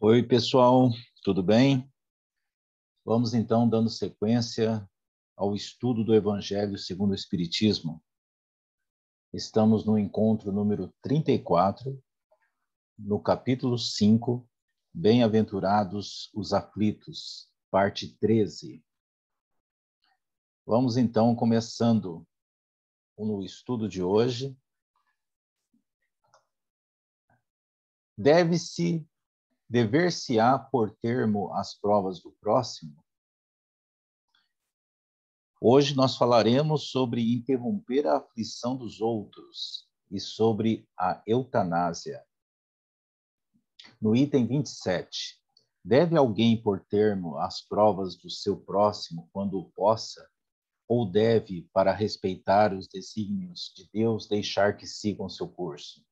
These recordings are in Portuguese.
Oi, pessoal, tudo bem? Vamos então dando sequência ao estudo do Evangelho segundo o Espiritismo. Estamos no encontro número 34, no capítulo 5, Bem-aventurados os aflitos, parte 13. Vamos então começando no estudo de hoje. Dever-se-á por termo as provas do próximo? Hoje nós falaremos sobre interromper a aflição dos outros e sobre a eutanásia. No item 27, deve alguém pôr termo às provas do seu próximo quando o possa, ou deve, para respeitar os desígnios de Deus, deixar que sigam seu curso?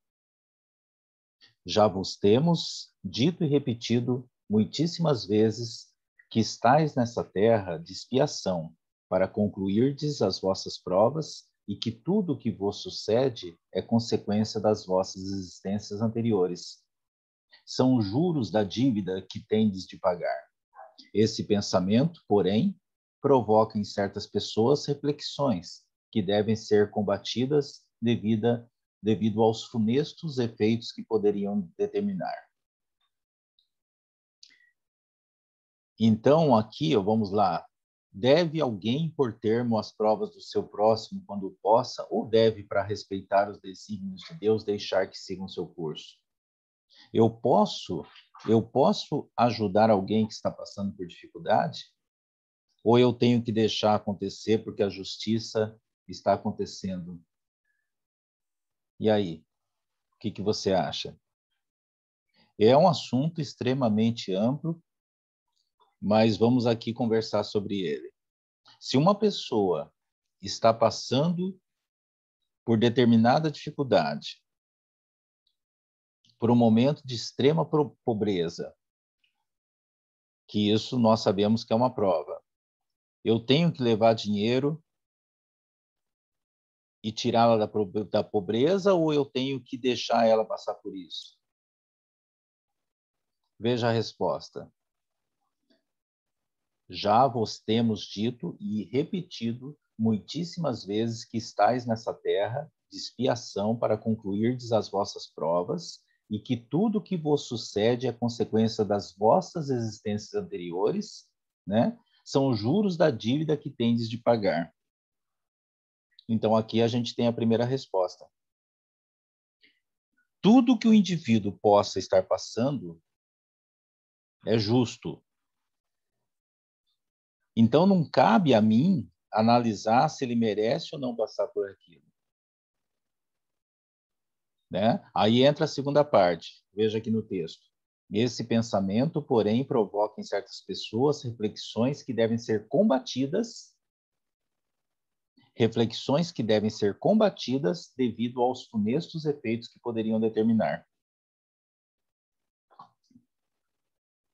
Já vos temos dito e repetido muitíssimas vezes que estais nessa terra de expiação, para concluirdes as vossas provas, e que tudo o que vos sucede é consequência das vossas existências anteriores. São os juros da dívida que tendes de pagar. Esse pensamento, porém, provoca em certas pessoas reflexões que devem ser combatidas devido aos funestos efeitos que poderiam determinar. Então, aqui, vamos lá. Deve alguém pôr termo às provas do seu próximo quando possa, ou deve, para respeitar os desígnios de Deus, deixar que sigam seu curso? Eu posso ajudar alguém que está passando por dificuldade? Ou eu tenho que deixar acontecer porque a justiça está acontecendo? E aí, o que você acha? É um assunto extremamente amplo, mas vamos aqui conversar sobre ele. Se uma pessoa está passando por determinada dificuldade, por um momento de extrema pobreza, que isso nós sabemos que é uma prova, eu tenho que levar dinheiro e tirá-la da pobreza, ou eu tenho que deixar ela passar por isso? Veja a resposta. Já vos temos dito e repetido muitíssimas vezes que estáis nessa terra de expiação para concluirdes as vossas provas, e que tudo que vos sucede é consequência das vossas existências anteriores, né? São os juros da dívida que tendes de pagar. Então, aqui a gente tem a primeira resposta. Tudo que o indivíduo possa estar passando é justo. Então, não cabe a mim analisar se ele merece ou não passar por aquilo, né? Aí entra a segunda parte. Veja aqui no texto. Esse pensamento, porém, provoca em certas pessoas reflexões que devem ser combatidas devido aos funestos efeitos que poderiam determinar.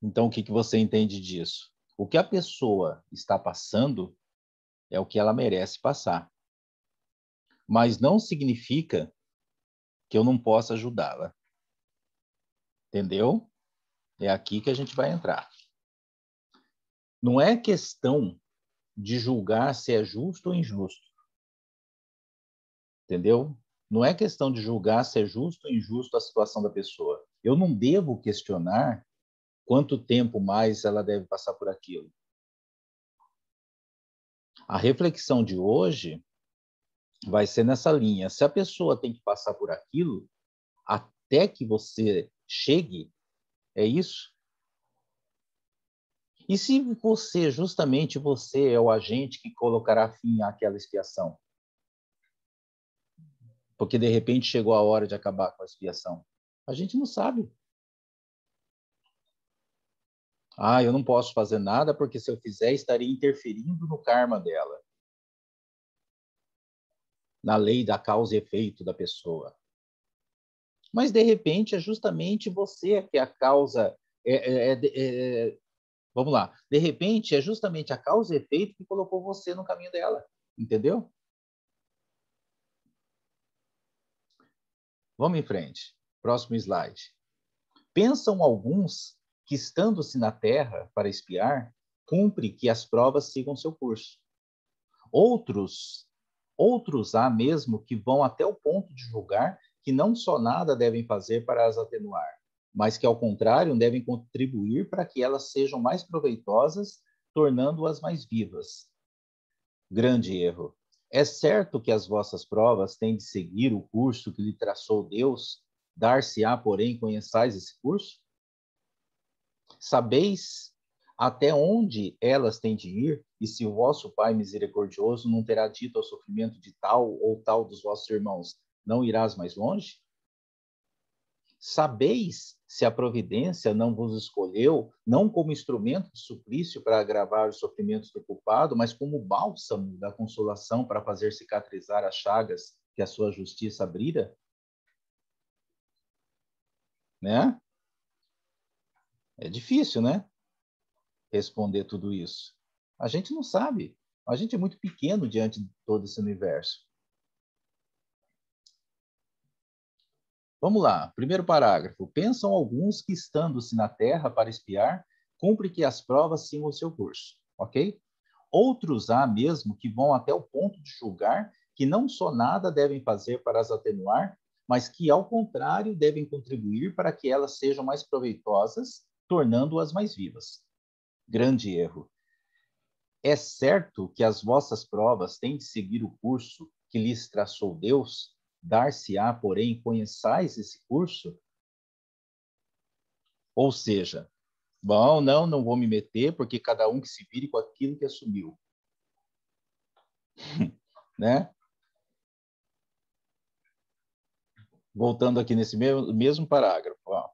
Então, o que você entende disso? O que a pessoa está passando é o que ela merece passar. Mas não significa que eu não possa ajudá-la. Entendeu? É aqui que a gente vai entrar. Não é questão de julgar se é justo ou injusto. Entendeu? Não é questão de julgar se é justo ou injusto a situação da pessoa. Eu não devo questionar quanto tempo mais ela deve passar por aquilo. A reflexão de hoje vai ser nessa linha. Se a pessoa tem que passar por aquilo até que você chegue, é isso? E se justamente você é o agente que colocará fim àquela expiação? Porque de repente chegou a hora de acabar com a expiação. A gente não sabe. Eu não posso fazer nada porque se eu fizer estaria interferindo no karma dela, na lei da causa e efeito da pessoa. Mas de repente é justamente você que é a causa. Vamos lá. De repente é justamente a causa e efeito que colocou você no caminho dela. Entendeu? Vamos em frente. Próximo slide. Pensam alguns que, estando-se na terra para espiar, cumpre que as provas sigam seu curso. Outros há mesmo que vão até o ponto de julgar que não só nada devem fazer para as atenuar, mas que, ao contrário, devem contribuir para que elas sejam mais proveitosas, tornando-as mais vivas. Grande erro. É certo que as vossas provas têm de seguir o curso que lhe traçou Deus, dar-se-á, porém, conheçais esse curso? Sabeis até onde elas têm de ir, e se o vosso Pai misericordioso não terá dito ao sofrimento de tal ou tal dos vossos irmãos, não irás mais longe? Sabeis se a providência não vos escolheu, não como instrumento de suplício para agravar os sofrimentos do culpado, mas como bálsamo da consolação para fazer cicatrizar as chagas que a sua justiça abrira? Né? É difícil, né? Responder tudo isso. A gente não sabe. A gente é muito pequeno diante de todo esse universo. Vamos lá, primeiro parágrafo. Pensam alguns que, estando-se na terra para espiar, cumpre que as provas sigam o seu curso, ok? Outros há mesmo que vão até o ponto de julgar que não só nada devem fazer para as atenuar, mas que, ao contrário, devem contribuir para que elas sejam mais proveitosas, tornando-as mais vivas. Grande erro. É certo que as vossas provas têm de seguir o curso que lhes traçou Deus, dar-se-á, porém, conheçais esse curso? Ou seja, bom, não vou me meter, porque cada um que se vire com aquilo que assumiu. Né? Voltando aqui nesse mesmo parágrafo. Ó.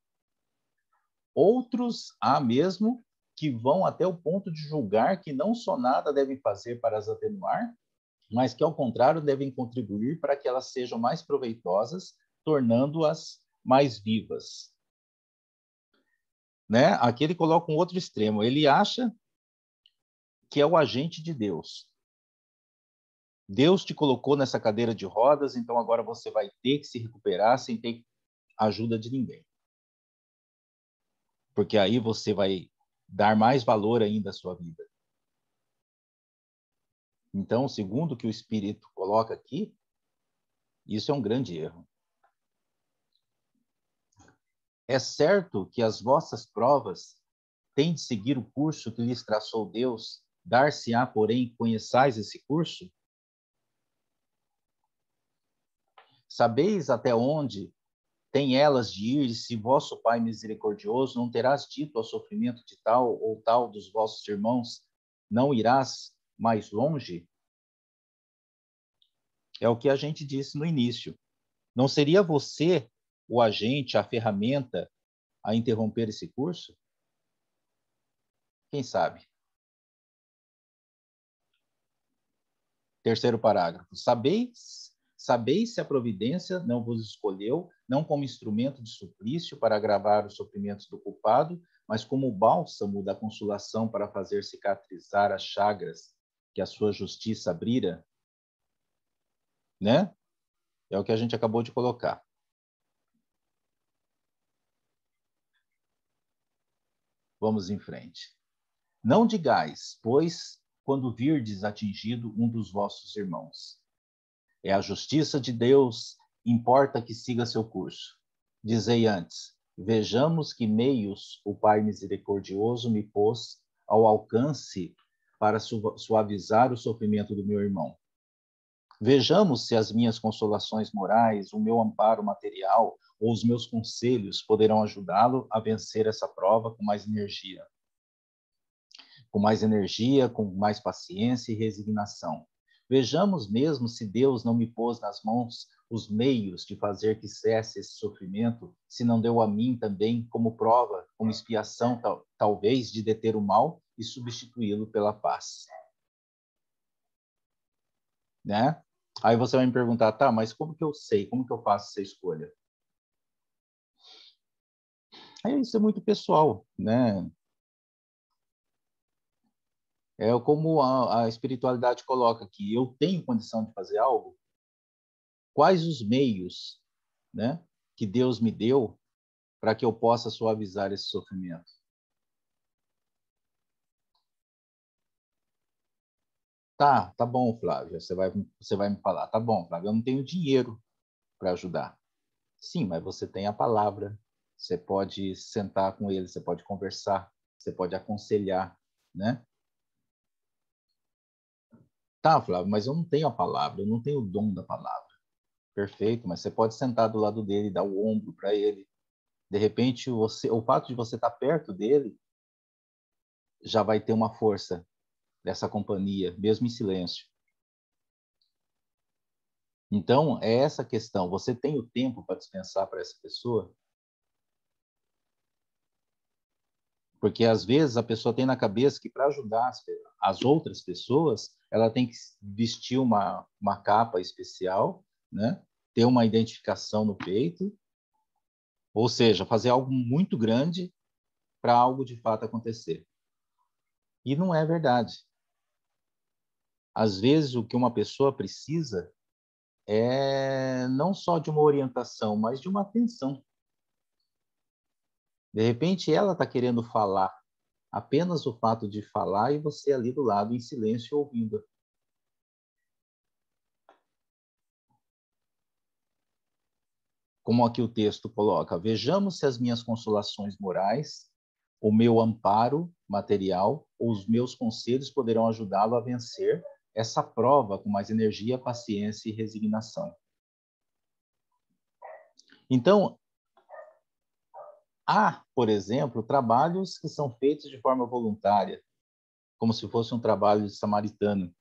Outros há mesmo que vão até o ponto de julgar que não só nada devem fazer para as atenuar, mas que, ao contrário, devem contribuir para que elas sejam mais proveitosas, tornando-as mais vivas. Né? Aqui ele coloca um outro extremo. Ele acha que é o agente de Deus. Deus te colocou nessa cadeira de rodas, então agora você vai ter que se recuperar sem ter ajuda de ninguém. Porque aí você vai dar mais valor ainda à sua vida. Então, segundo o que o Espírito coloca aqui, isso é um grande erro. É certo que as vossas provas têm de seguir o curso que lhes traçou Deus, dar-se-á, porém, conheçais esse curso? Sabeis até onde tem elas de ir, se vosso Pai misericordioso não terás dito ao sofrimento de tal ou tal dos vossos irmãos, não irás mais longe? É o que a gente disse no início. Não seria você o agente, a ferramenta a interromper esse curso? Quem sabe? Terceiro parágrafo. Sabeis se a providência não vos escolheu, não como instrumento de suplício para agravar os sofrimentos do culpado, mas como bálsamo da consolação para fazer cicatrizar as chagas que a sua justiça abrira? Né? É o que a gente acabou de colocar. Vamos em frente. Não digais, pois, quando virdes atingido um dos vossos irmãos. É a justiça de Deus, importa que siga seu curso. Dizei antes, vejamos que meios o Pai misericordioso me pôs ao alcance para suavizar o sofrimento do meu irmão. Vejamos se as minhas consolações morais, o meu amparo material ou os meus conselhos poderão ajudá-lo a vencer essa prova com mais energia. Com mais paciência e resignação. Vejamos mesmo se Deus não me pôs nas mãos os meios de fazer que cesse esse sofrimento, se não deu a mim também como prova, como expiação, talvez, de deter o mal e substituí-lo pela paz. Né? Aí você vai me perguntar, tá, mas como que eu sei? Como que eu faço essa escolha? Aí isso é muito pessoal, né? É como a espiritualidade coloca aqui, eu tenho condição de fazer algo? Quais os meios, né, que Deus me deu para que eu possa suavizar esse sofrimento? Tá bom, Flávia, você vai me falar. Tá bom, Flávia, eu não tenho dinheiro para ajudar. Sim, mas você tem a palavra. Você pode sentar com ele, você pode conversar, você pode aconselhar, né? Tá, Flávio, mas eu não tenho a palavra, eu não tenho o dom da palavra. Perfeito, mas você pode sentar do lado dele, dar o ombro para ele. De repente, o fato de você estar perto dele já vai ter uma força dessa companhia, mesmo em silêncio. Então, é essa questão. Você tem o tempo para dispensar para essa pessoa? Porque, às vezes, a pessoa tem na cabeça que, para ajudar as outras pessoas, ela tem que vestir uma capa especial, né? Ter uma identificação no peito, ou seja, fazer algo muito grande para algo de fato acontecer. E não é verdade. Às vezes, o que uma pessoa precisa é não só de uma orientação, mas de uma atenção. De repente, ela está querendo falar, apenas o fato de falar e você ali do lado em silêncio ouvindo. Como aqui o texto coloca, vejamos se as minhas consolações morais, o meu amparo material ou os meus conselhos poderão ajudá-lo a vencer essa prova com mais energia, paciência e resignação. Então, há, por exemplo, trabalhos que são feitos de forma voluntária, como se fosse um trabalho de samaritano.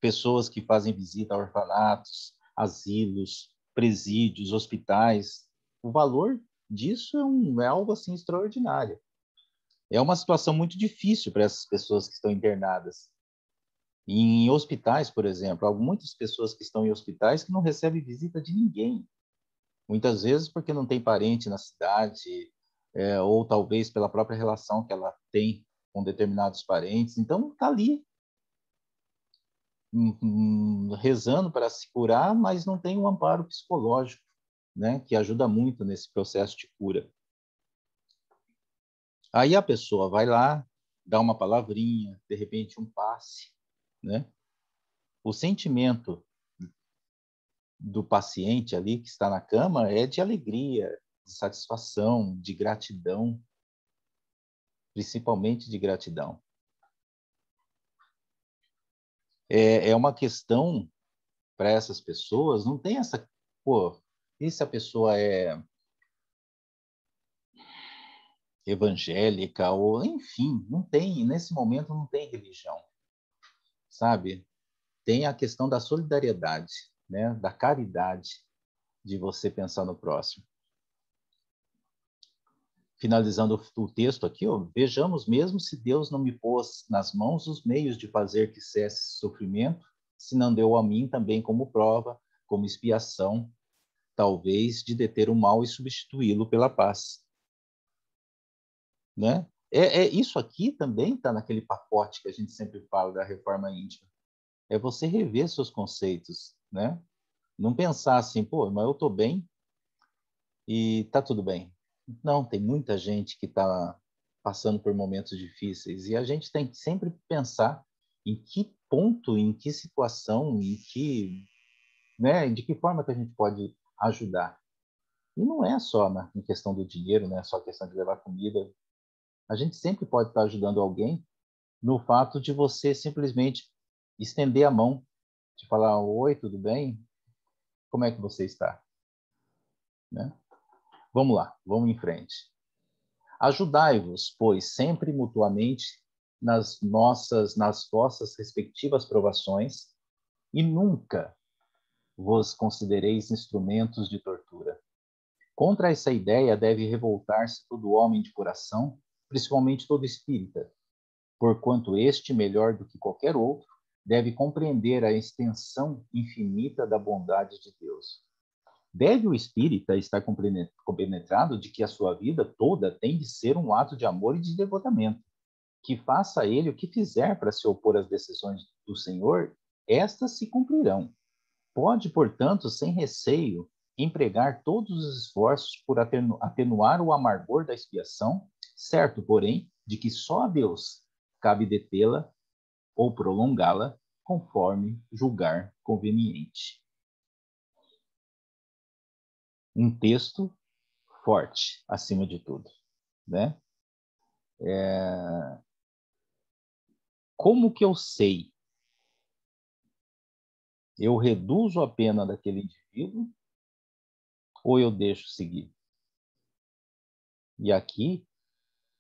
Pessoas que fazem visita a orfanatos, asilos, presídios, hospitais. O valor disso é algo assim extraordinário. É uma situação muito difícil para essas pessoas que estão internadas. Em hospitais, por exemplo, há muitas pessoas que estão em hospitais que não recebem visita de ninguém. Muitas vezes porque não tem parente na cidade, ou talvez pela própria relação que ela tem com determinados parentes. Então, está ali, rezando para se curar, mas não tem um amparo psicológico, né, que ajuda muito nesse processo de cura. Aí a pessoa vai lá, dá uma palavrinha, de repente um passe, né? O sentimento do paciente ali que está na cama é de alegria, de satisfação, de gratidão, principalmente de gratidão. É uma questão para essas pessoas, não tem essa, pô, e se a pessoa é evangélica ou, enfim, não tem, nesse momento não tem religião, sabe? Tem a questão da solidariedade, né, da caridade, de você pensar no próximo. Finalizando o texto aqui, ó, vejamos mesmo se Deus não me pôs nas mãos os meios de fazer que cesse esse sofrimento, se não deu a mim também como prova, como expiação, talvez, de deter o mal e substituí-lo pela paz. Né? Isso aqui também está naquele pacote que a gente sempre fala da reforma íntima. É você rever seus conceitos, né? Não pensar assim, pô, mas eu estou bem e tá tudo bem. Não, tem muita gente que está passando por momentos difíceis e a gente tem que sempre pensar em que ponto, em que situação, né, de que forma que a gente pode ajudar. E não é só em questão do dinheiro, não é só questão de levar comida. A gente sempre pode estar ajudando alguém no fato de você simplesmente estender a mão, de falar, oi, tudo bem? Como é que você está? Né? Vamos lá, vamos em frente. Ajudai-vos, pois, sempre mutuamente nas vossas respectivas provações e nunca vos considereis instrumentos de tortura. Contra essa ideia deve revoltar-se todo homem de coração, principalmente todo espírita, porquanto este, melhor do que qualquer outro, deve compreender a extensão infinita da bondade de Deus. Deve o espírita estar compenetrado de que a sua vida toda tem de ser um ato de amor e de devotamento, que faça ele o que fizer para se opor às decisões do Senhor, estas se cumprirão. Pode, portanto, sem receio, empregar todos os esforços por atenuar o amargor da expiação, certo, porém, de que só a Deus cabe detê-la ou prolongá-la, conforme julgar conveniente. Um texto forte, acima de tudo, né? Como que eu sei? Eu reduzo a pena daquele indivíduo ou eu deixo seguir? E aqui,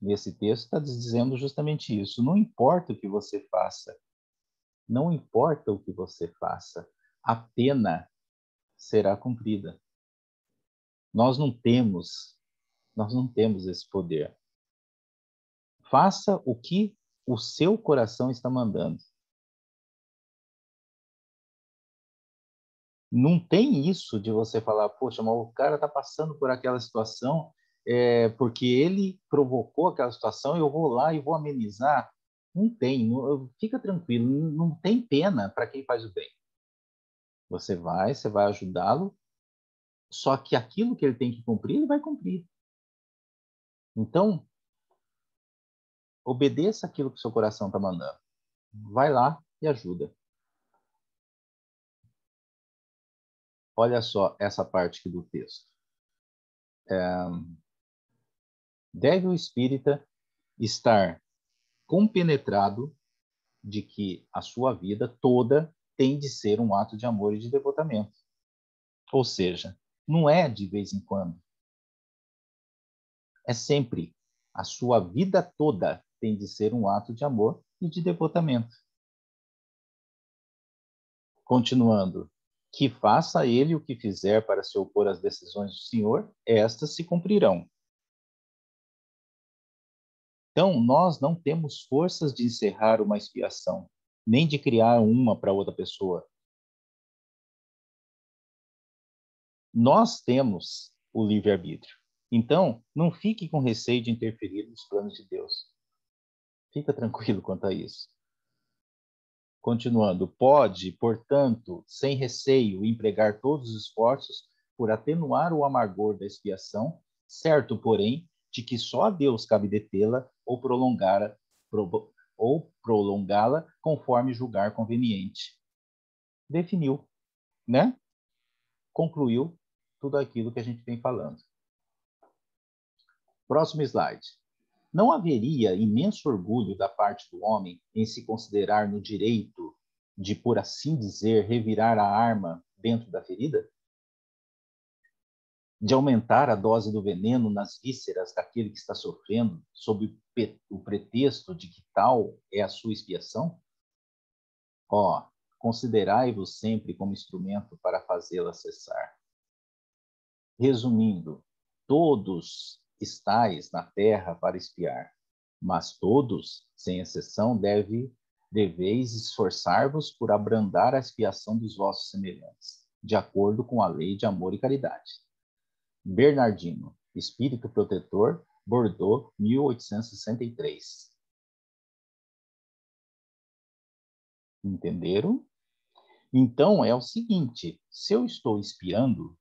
nesse texto, está dizendo justamente isso. Não importa o que você faça, não importa o que você faça, a pena será cumprida. Nós não temos esse poder. Faça o que o seu coração está mandando. Não tem isso de você falar, poxa, mas o cara está passando por aquela situação porque ele provocou aquela situação, eu vou lá e vou amenizar. Não tem, fica tranquilo, não tem pena para quem faz o bem. Você vai ajudá-lo, só que aquilo que ele tem que cumprir, ele vai cumprir. Então, obedeça aquilo que o seu coração está mandando. Vai lá e ajuda. Olha só essa parte aqui do texto. Deve o espírita estar compenetrado de que a sua vida toda tem de ser um ato de amor e de devotamento. Ou seja, não é de vez em quando. É sempre. A sua vida toda tem de ser um ato de amor e de devotamento. Continuando. Que faça ele o que fizer para se opor às decisões do Senhor, estas se cumprirão. Então, nós não temos forças de encerrar uma expiação, nem de criar uma para outra pessoa. Nós temos o livre-arbítrio. Então, não fique com receio de interferir nos planos de Deus. Fica tranquilo quanto a isso. Continuando, pode, portanto, sem receio, empregar todos os esforços por atenuar o amargor da expiação, certo, porém, de que só a Deus cabe detê-la ou prolongá-la conforme julgar conveniente. Definiu, né? Concluiu tudo aquilo que a gente vem falando. Próximo slide. Não haveria imenso orgulho da parte do homem em se considerar no direito de, por assim dizer, revirar a arma dentro da ferida? De aumentar a dose do veneno nas vísceras daquele que está sofrendo, sob o pretexto de que tal é a sua expiação? Ó, considerai-vos sempre como instrumento para fazê-la cessar. Resumindo, todos estáis na terra para expiar, mas todos, sem exceção, deveis esforçar-vos por abrandar a expiação dos vossos semelhantes, de acordo com a lei de amor e caridade. Bernardino, Espírito Protetor, Bordeaux, 1863. Entenderam? Então, é o seguinte, se eu estou espiando,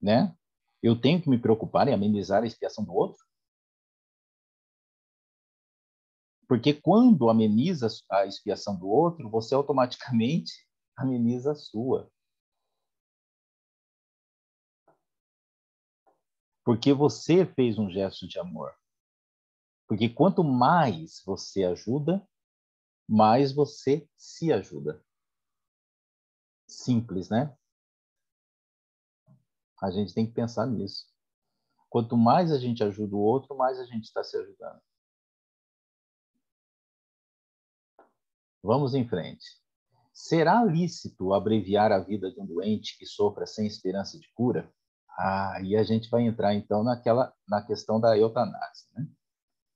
né, eu tenho que me preocupar em amenizar a expiação do outro? Porque quando ameniza a expiação do outro, você automaticamente ameniza a sua. Porque você fez um gesto de amor. Porque quanto mais você ajuda, mais você se ajuda. Simples, né? A gente tem que pensar nisso. Quanto mais a gente ajuda o outro, mais a gente está se ajudando. Vamos em frente. Será lícito abreviar a vida de um doente que sofra sem esperança de cura? E a gente vai entrar então na questão da eutanásia, né?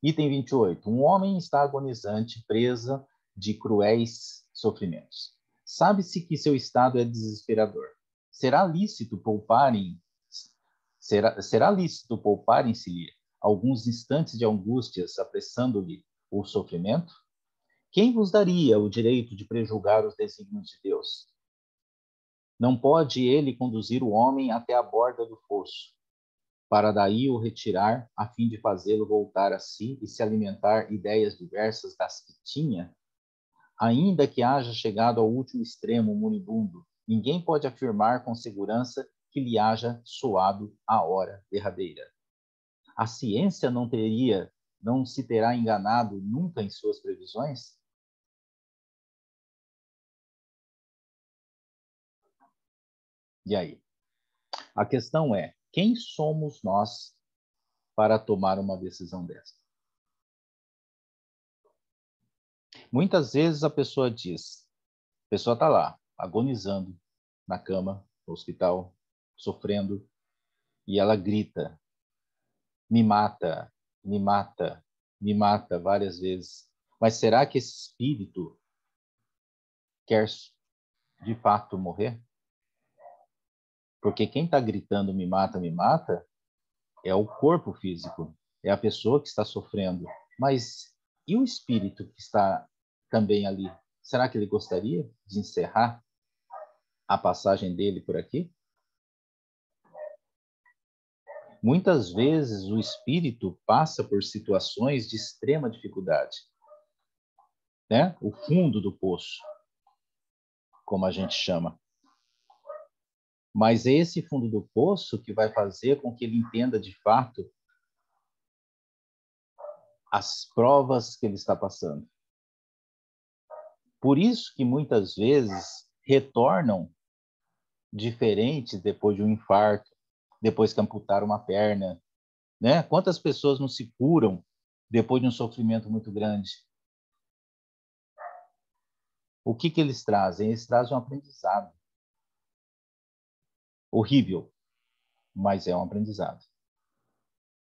Item 28. Um homem está agonizante, presa de cruéis sofrimentos. Sabe-se que seu estado é desesperador. Será lícito pouparem-se-lhe alguns instantes de angústias, apressando-lhe o sofrimento? Quem vos daria o direito de prejulgar os desígnios de Deus? Não pode ele conduzir o homem até a borda do fosso, para daí o retirar, a fim de fazê-lo voltar a si e se alimentar ideias diversas das que tinha? Ainda que haja chegado ao último extremo moribundo, ninguém pode afirmar com segurança que lhe haja soado a hora derradeira. A ciência não se terá enganado nunca em suas previsões? E aí? A questão é, quem somos nós para tomar uma decisão dessa? Muitas vezes a pessoa está lá, agonizando na cama, no hospital, sofrendo, e ela grita, me mata, me mata, me mata várias vezes. Mas será que esse espírito quer de fato morrer? Porque quem está gritando me mata, é o corpo físico, é a pessoa que está sofrendo. Mas e o espírito que está também ali? Será que ele gostaria de encerrar a passagem dele por aqui? Muitas vezes o espírito passa por situações de extrema dificuldade, né? O fundo do poço, como a gente chama. Mas é esse fundo do poço que vai fazer com que ele entenda de fato as provas que ele está passando. Por isso que muitas vezes retornam diferentes depois de um infarto, depois que amputaram uma perna, né? Quantas pessoas não se curam depois de um sofrimento muito grande? O que eles trazem? Eles trazem um aprendizado. Horrível, mas é um aprendizado.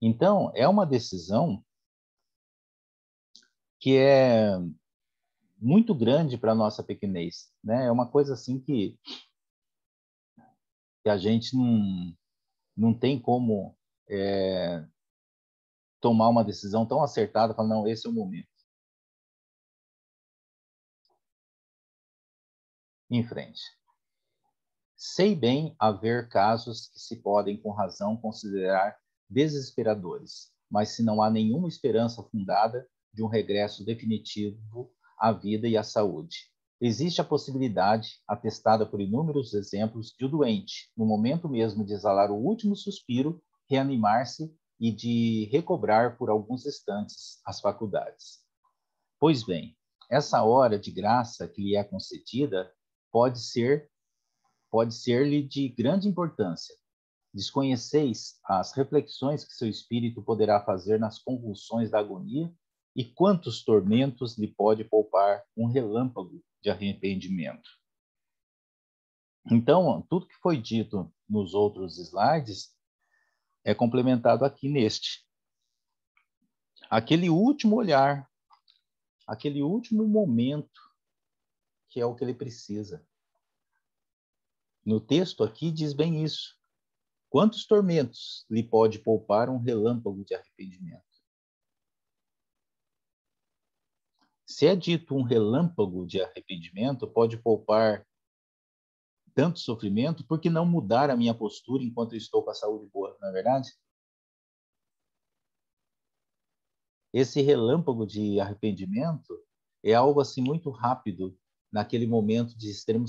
Então, é uma decisão que é muito grande para a nossa pequenez, né? É uma coisa assim que a gente não tem como tomar uma decisão tão acertada, falar, não, esse é o momento. Em frente. Sei bem haver casos que se podem, com razão, considerar desesperadores, mas se não há nenhuma esperança fundada de um regresso definitivo à vida e à saúde. Existe a possibilidade, atestada por inúmeros exemplos, de o doente, no momento mesmo de exalar o último suspiro, reanimar-se e de recobrar por alguns instantes as faculdades. Pois bem, essa hora de graça que lhe é concedida pode ser-lhe de grande importância. Desconheceis as reflexões que seu espírito poderá fazer nas convulsões da agonia e quantos tormentos lhe pode poupar um relâmpago de arrependimento. Então, tudo que foi dito nos outros slides é complementado aqui neste. Aquele último olhar, aquele último momento, que é o que ele precisa. No texto aqui diz bem isso. Quantos tormentos lhe pode poupar um relâmpago de arrependimento? Se é dito um relâmpago de arrependimento, pode poupar tanto sofrimento, por que não mudar a minha postura enquanto eu estou com a saúde boa, não é verdade? Esse relâmpago de arrependimento é algo assim muito rápido naquele momento de extremo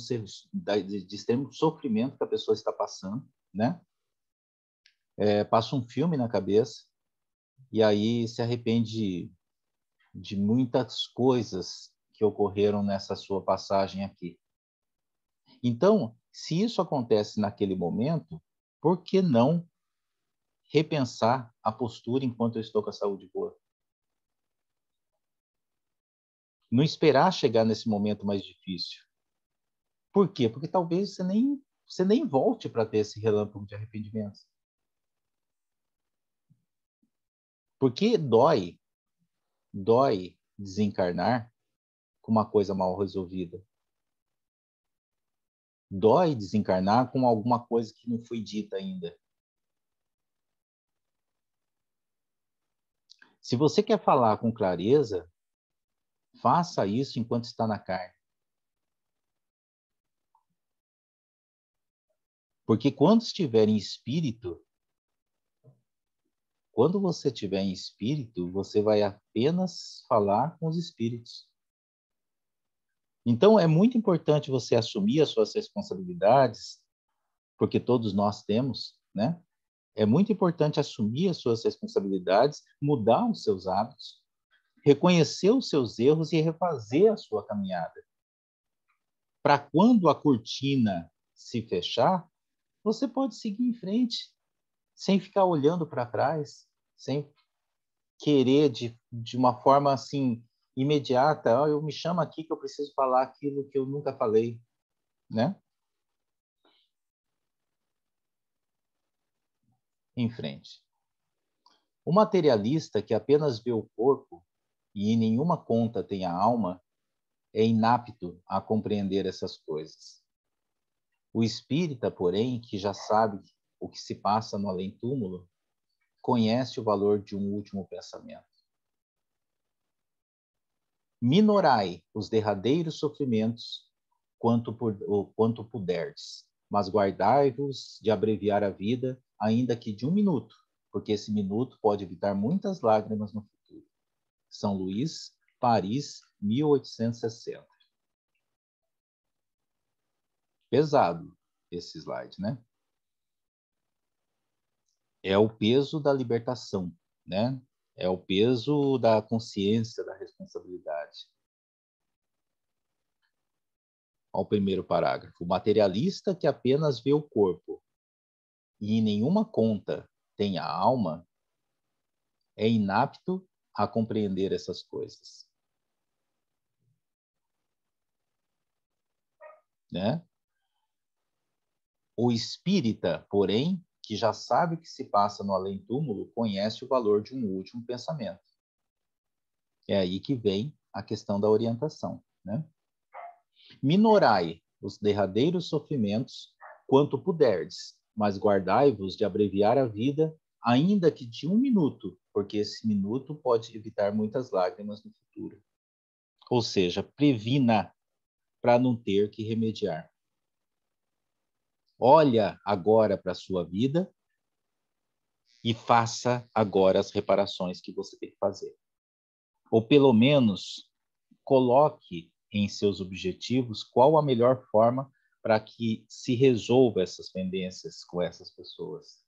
sofrimento que a pessoa está passando, né? Passa um filme na cabeça e aí se arrepende de muitas coisas que ocorreram nessa sua passagem aqui. Então, se isso acontece naquele momento, por que não repensar a postura enquanto eu estou com a saúde boa? Não esperar chegar nesse momento mais difícil. Por quê? Porque talvez você nem volte para ter esse relâmpago de arrependimento. Porque dói desencarnar com uma coisa mal resolvida. Dói desencarnar com alguma coisa que não foi dita ainda. Se você quer falar com clareza, faça isso enquanto está na carne. Porque quando estiver em espírito, quando você estiver em espírito, você vai apenas falar com os espíritos. Então, é muito importante você assumir as suas responsabilidades, porque todos nós temos, né? É muito importante assumir as suas responsabilidades, mudar os seus hábitos, reconhecer os seus erros e refazer a sua caminhada. Para quando a cortina se fechar, você pode seguir em frente, sem ficar olhando para trás, sem querer de uma forma assim imediata, eu me chamo aqui que eu preciso falar aquilo que eu nunca falei, né? Em frente. O materialista que apenas vê o corpo e em nenhuma conta tem a alma é inapto a compreender essas coisas. O espírita, porém, que já sabe o que se passa no além-túmulo, conhece o valor de um último pensamento. Minorai os derradeiros sofrimentos quanto puderdes, mas guardai-vos de abreviar a vida, ainda que de um minuto, porque esse minuto pode evitar muitas lágrimas no futuro. São Luís, Paris, 1860. Pesado esse slide, né? É o peso da libertação, né? É o peso da consciência, da responsabilidade. Ao primeiro parágrafo. O materialista que apenas vê o corpo e em nenhuma conta tem a alma é inapto a compreender essas coisas, né? O espírita, porém, que já sabe o que se passa no além-túmulo, conhece o valor de um último pensamento. É aí que vem a questão da orientação, né? Minorai os derradeiros sofrimentos quanto puderdes, mas guardai-vos de abreviar a vida, ainda que de um minuto, porque esse minuto pode evitar muitas lágrimas no futuro. Ou seja, previna para não ter que remediar. Olha agora para a sua vida e faça agora as reparações que você tem que fazer. Ou pelo menos coloque em seus objetivos qual a melhor forma para que se resolva essas pendências com essas pessoas.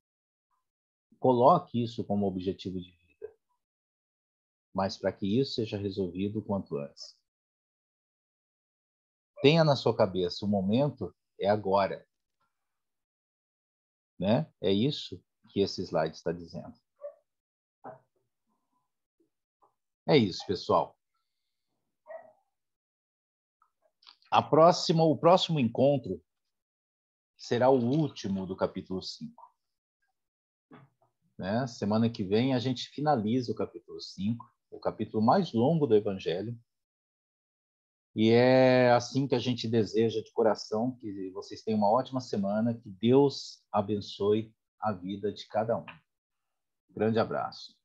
Coloque isso como objetivo de vida, mas para que isso seja resolvido o quanto antes. Tenha na sua cabeça, o momento é agora. Né? É isso que esse slide está dizendo. É isso, pessoal. O próximo encontro será o último do capítulo 5. Né? Semana que vem a gente finaliza o capítulo 5, o capítulo mais longo do Evangelho. E é assim que a gente deseja de coração que vocês tenham uma ótima semana, que Deus abençoe a vida de cada um. Grande abraço.